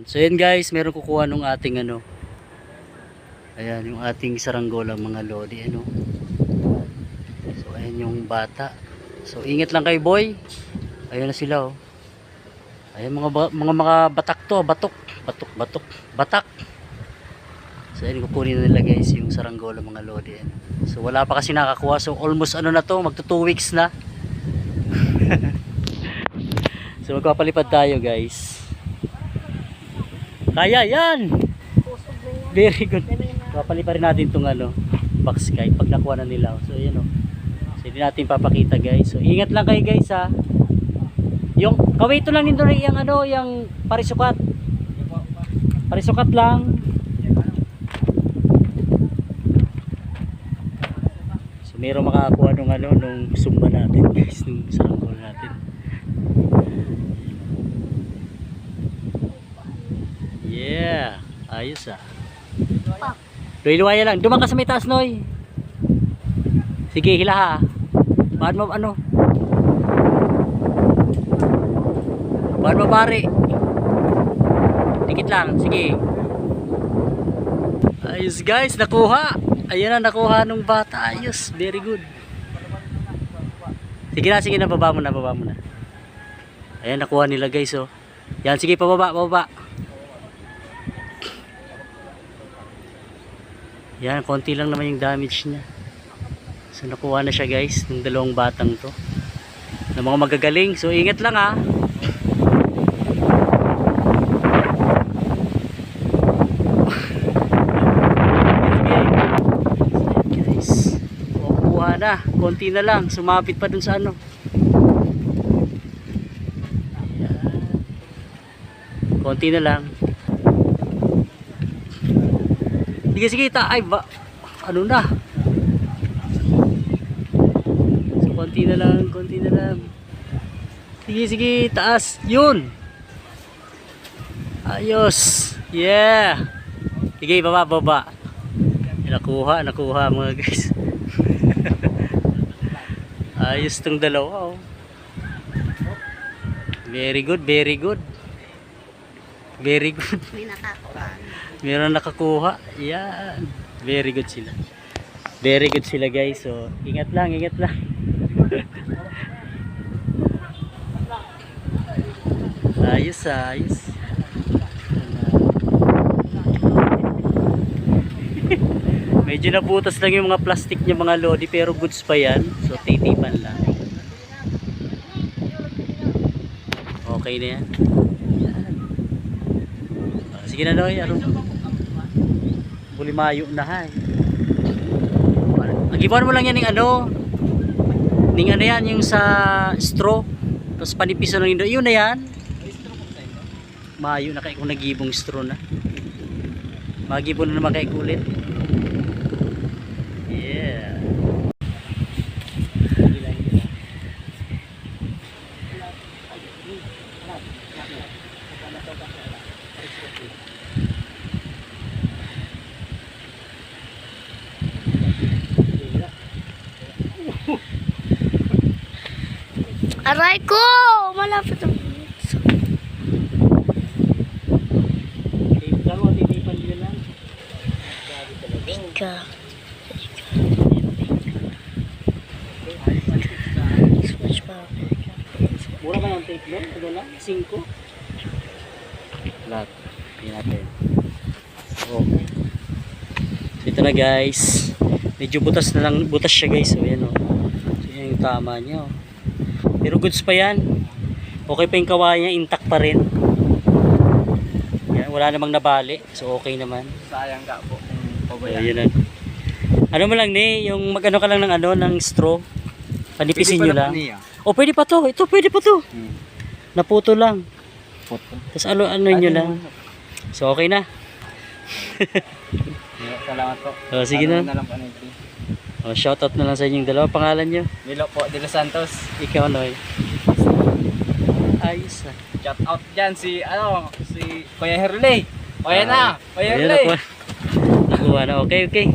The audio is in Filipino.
So yan guys, meron kukuha nung ating ano. Ayan, yung ating saranggolang mga lodi, ano. So ayan yung bata. So ingat lang kayo boy. Ayan na sila oh. Ayan mga batak to, batak. So ayan kukunin na nila guys yung saranggolang mga lodi. Ano. So wala pa kasi nakakuha. So almost ano na to, magto 2 weeks na. So magpapalipad tayo guys. Kaya yan. Very good. Papalipad rin natin itong ano, box guys pag nakuha na nila. So ayan o. So hindi natin papakita guys. So ingat lang kayo guys ha. Yung kawito lang nito yung ano, yung parisukat. Parisukat lang. So mayroong makakakuha nung ano, nung sumba natin guys, nung saranggola natin. Yeah, ayos ah. Luwaya lang. Duman ka sa may taas, Noy. Sige, hila ha. Baan mo ano? Baan mo pare? Dikit lang, sige. Ayos guys, nakuha. Ayan na, nakuha nung bata. Ayos, very good. Sige na, baba mo na. Ayan, nakuha nila guys, oh. Yan, sige, pababa. Yan, konti lang naman yung damage niya. So nakuha na siya guys, ng dalawang batang to. Ng mga magagaling. So ingat lang ha. Guys, kuha na. Konti na lang. Sumapit pa dun sa ano. Yan. Konti na lang. Sige, ay ba, ano na. So, konti na lang. Sige, taas. Yun. Ayos. Yeah. Sige, baba. Nakuha mga guys. Ayos tong dalawa, oh. Very good. Meron nakakuha. Yan. Very good sila guys. So ingat lang. Ayos. Medyo nabutas lang yung mga plastic niya mga lodi, pero goods pa yan. So titipan lang. Okay na yan. Sige na Loy, Bulimayo na hay. Agiban mo lang yan ng ano yan, yung sa straw. Tapos panipisan lang yun na yan. Mayo na kayo kung nagibong straw na. Magibon na naman kayo ulit. Yeah. Aray ko! Malapit ang Titipan nyo lang. Ika. Mura ba ng tape mo? Ito lang? 5? Lahat. Hindi natin. Okay. So ito na guys. Medyo butas siya guys. So yan o. So yan yung tama niya o. Pero goods pa yan. Okay pa yung kawayan niya, intact pa rin. Yan, wala namang nabali. So okay naman. Sayang ka po. So, yun na. Ano mo lang ni, yung magano ka lang ng ano, ng straw. Panipisin nyo lang. O pwede pa to. Ito pwede pa to. Naputo lang. Tapos ano nyo lang. So okay na. Salamat po. O sige na. O, shoutout na lang sa inyong dalawa. Pangalan nyo? Milo po, De Los Santos. Ikaw, Noy. Ayos ah. Shout out dyan si Kuya Herley. O yan na. Kuya Herley. Nakuha na. Okay. Okay.